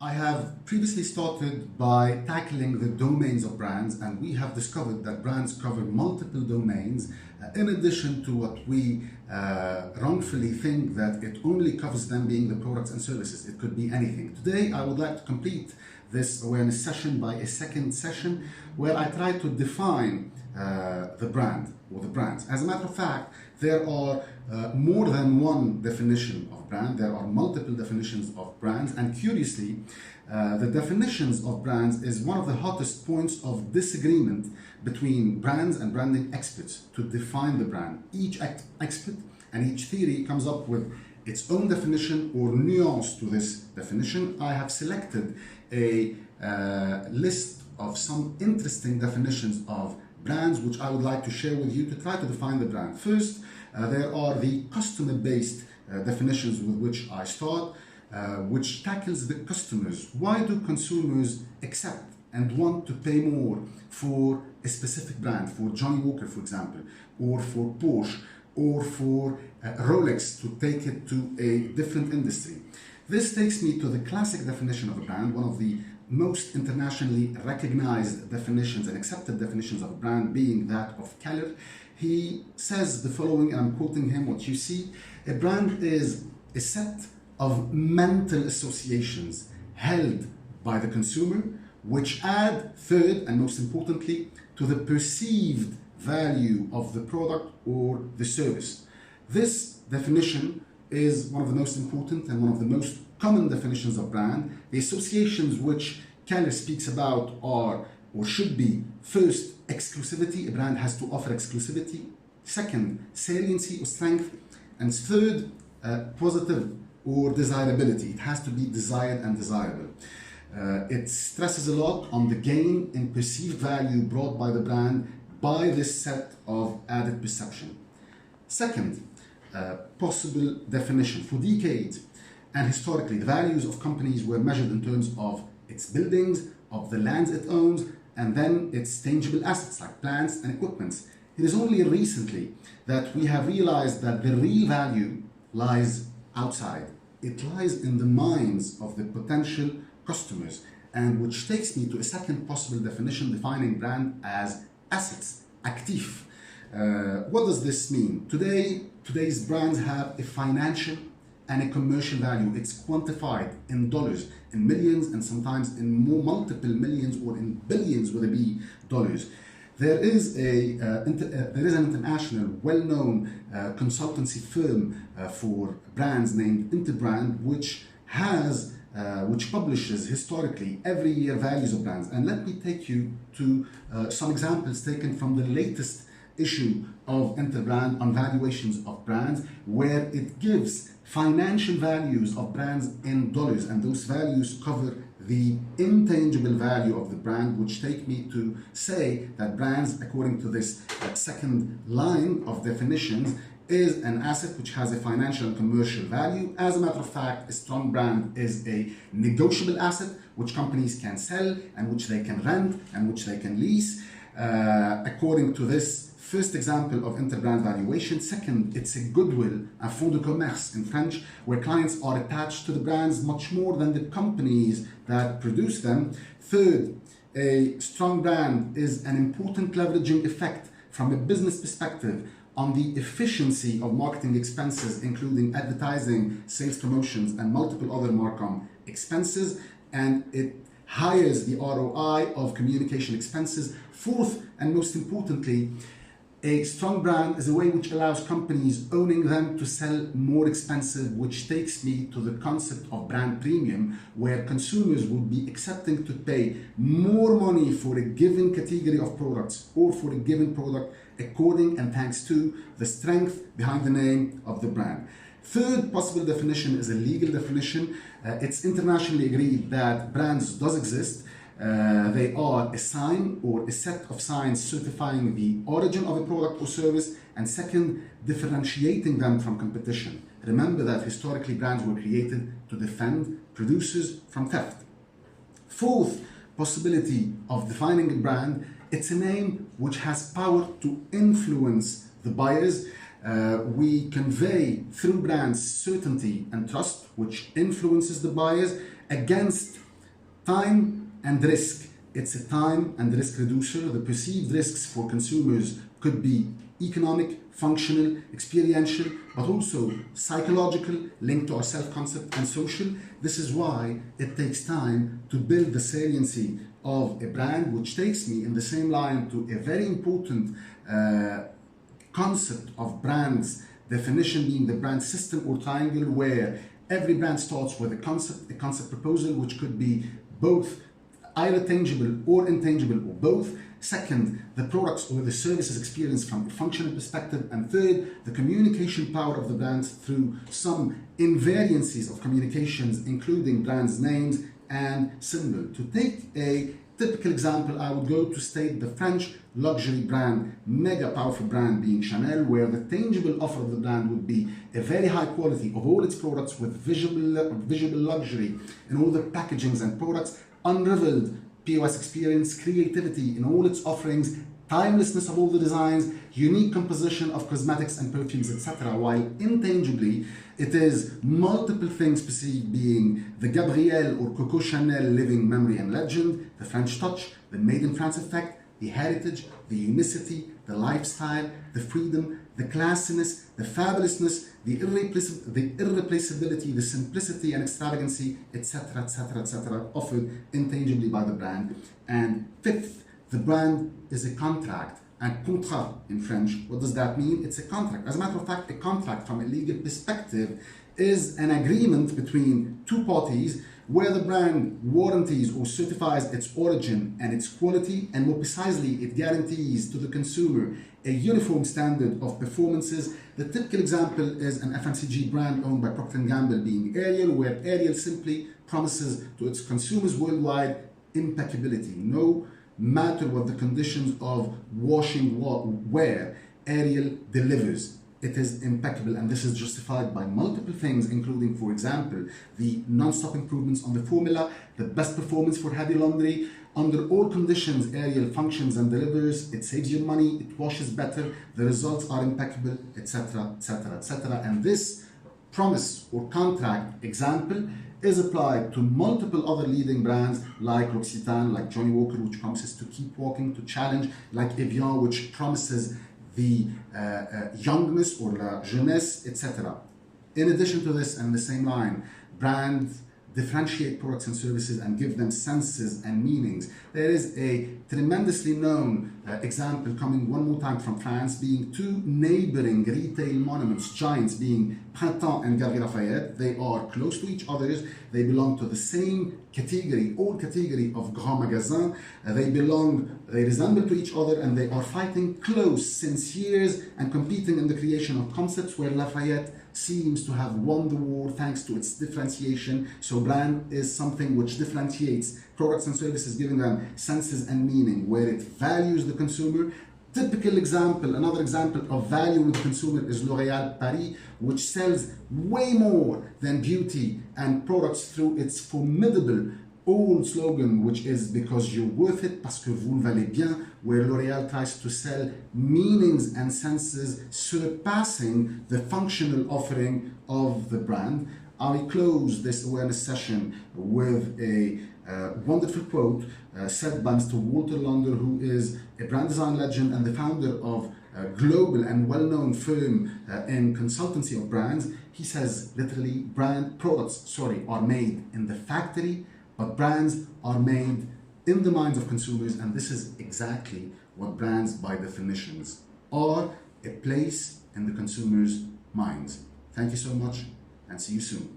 I have previously started by tackling the domains of brands, and we have discovered that brands cover multiple domains in addition to what we wrongfully think that it only covers them being the products and services. It could be anything. Today I would like to complete this awareness session by a second session where I try to define the brand or the brands. As a matter of fact, there are more than one definition of brand. There are multiple definitions of brands, and curiously, the definitions of brands is one of the hottest points of disagreement between brands and branding experts to define the brand. Each expert and each theory comes up with its own definition or nuance to this definition. I have selected a list of some interesting definitions of brands which I would like to share with you to try to define the brand. First, there are the customer-based definitions with which I start, which tackles the customers. Why do consumers accept and want to pay more for a specific brand, for Johnny Walker, for example, or for Porsche, or for Rolex, to take it to a different industry? This takes me to the classic definition of a brand, one of the most internationally recognized definitions and accepted definitions of a brand being that of Keller. He says the following, and I'm quoting him: what you see, a brand is a set of mental associations held by the consumer, which add, third and most importantly, to the perceived value of the product or the service. This definition is one of the most important and one of the most common definitions of brand. The associations which Keller speaks about are, or should be, first, exclusivity. A brand has to offer exclusivity. Second, saliency or strength. And third, positive or desirability. It has to be desired and desirable. It stresses a lot on the gain in perceived value brought by the brand by this set of added perception. Second, possible definition. For decades and historically, the values of companies were measured in terms of its buildings, of the lands it owns, and then its tangible assets like plants and equipments. It is only recently that we have realized that the real value lies outside. It lies in the minds of the potential customers, and which takes me to a second possible definition defining brand as assets, actif. What does this mean? Today's brands have a financial and a commercial value. It's quantified in dollars, in millions, and sometimes in more multiple millions or in billions with a B dollars. There is an international, well-known consultancy firm for brands named Interbrand, which publishes historically every year values of brands. And let me take you to some examples taken from the latest issue of Interbrand on valuations of brands, where it gives financial values of brands in dollars, and those values cover the intangible value of the brand, which take me to say that brands, according to this second line of definitions, is an asset which has a financial and commercial value. As a matter of fact, a strong brand is a negotiable asset which companies can sell and which they can rent and which they can lease. According to this first example of interbrand valuation. Second, it's a goodwill, a fond de commerce in French, where clients are attached to the brands much more than the companies that produce them. Third, a strong brand is an important leveraging effect from a business perspective on the efficiency of marketing expenses, including advertising, sales promotions, and multiple other marcom expenses, and it hires the ROI of communication expenses. Fourth, and most importantly, a strong brand is a way which allows companies owning them to sell more expensive, which takes me to the concept of brand premium, where consumers would be accepting to pay more money for a given category of products or for a given product according and thanks to the strength behind the name of the brand. Third possible definition is a legal definition. It's internationally agreed that brands does exist. They are a sign or a set of signs certifying the origin of a product or service, and second, differentiating them from competition. Remember that historically brands were created to defend producers from theft. Fourth possibility of defining a brand, it's a name which has power to influence the buyers. We convey through brands certainty and trust, which influences the buyers, against time and risk. It's a time and risk reducer. The perceived risks for consumers could be economic, functional, experiential, but also psychological, linked to our self-concept, and social. This is why it takes time to build the saliency of a brand, which takes me in the same line to a very important concept of brands definition, being the brand system or triangle, where every brand starts with a concept proposal, which could be both either tangible or intangible or both. Second, the products or the services experienced from a functional perspective. And third, the communication power of the brand through some invariances of communications, including brands' names and symbol. To take a typical example, I would go to state the French luxury brand, mega powerful brand being Chanel, where the tangible offer of the brand would be a very high quality of all its products with visual luxury in all the packagings and products, unrivaled POS experience, creativity in all its offerings, timelessness of all the designs, unique composition of cosmetics and perfumes, etc. While intangibly, it is multiple things perceived, being the Gabrielle or Coco Chanel living memory and legend, the French touch, the made in France effect, the heritage, the unicity, the lifestyle, the freedom, the classiness, the fabulousness, the irreplaceability, the simplicity and extravagancy, etc., etc., etc., offered intangibly by the brand. And fifth, the brand is a contract. And contrat in French, what does that mean? It's a contract. As a matter of fact, a contract from a legal perspective is an agreement between two parties where the brand warranties or certifies its origin and its quality, and more precisely, it guarantees to the consumer a uniform standard of performances. The typical example is an FMCG brand owned by Procter & Gamble, being Ariel, where Ariel simply promises to its consumers worldwide impeccability. No matter what the conditions of washing wear, Ariel delivers. It is impeccable, and this is justified by multiple things, including, for example, the non-stop improvements on the formula, the best performance for heavy laundry. Under all conditions, Ariel functions and delivers. It saves you money, it washes better, the results are impeccable, etc., etc., etc. And this promise or contract example is applied to multiple other leading brands like L'Occitane, like Johnny Walker, which promises to keep walking, to challenge, like Evian, which promises the youngness or la jeunesse, etc. In addition to this, and the same line, brands differentiate products and services and give them senses and meanings. There is a tremendously known example coming one more time from France, being two neighboring retail monuments, giants, being Printemps and Galeries Lafayette. They are close to each other. They belong to the same category, all category of Grand Magasin. They resemble to each other, and they are fighting close since years and competing in the creation of concepts where Lafayette seems to have won the war thanks to its differentiation. So brand is something which differentiates products and services, giving them senses and meaning, where it values the consumer. Typical example, another example of valuing the consumer is L'Oréal Paris, which sells way more than beauty and products through its formidable old slogan, which is because you're worth it, parce que vous le valez bien, where L'Oréal tries to sell meanings and senses surpassing the functional offering of the brand. I close this awareness session with a wonderful quote said by Mr. Walter Launder, who is a brand design legend and the founder of a global and well-known firm in consultancy of brands. He says literally, products are made in the factory, but brands are made in the minds of consumers, and this is exactly what brands by definitions are, a place in the consumer's minds. Thank you so much, and see you soon.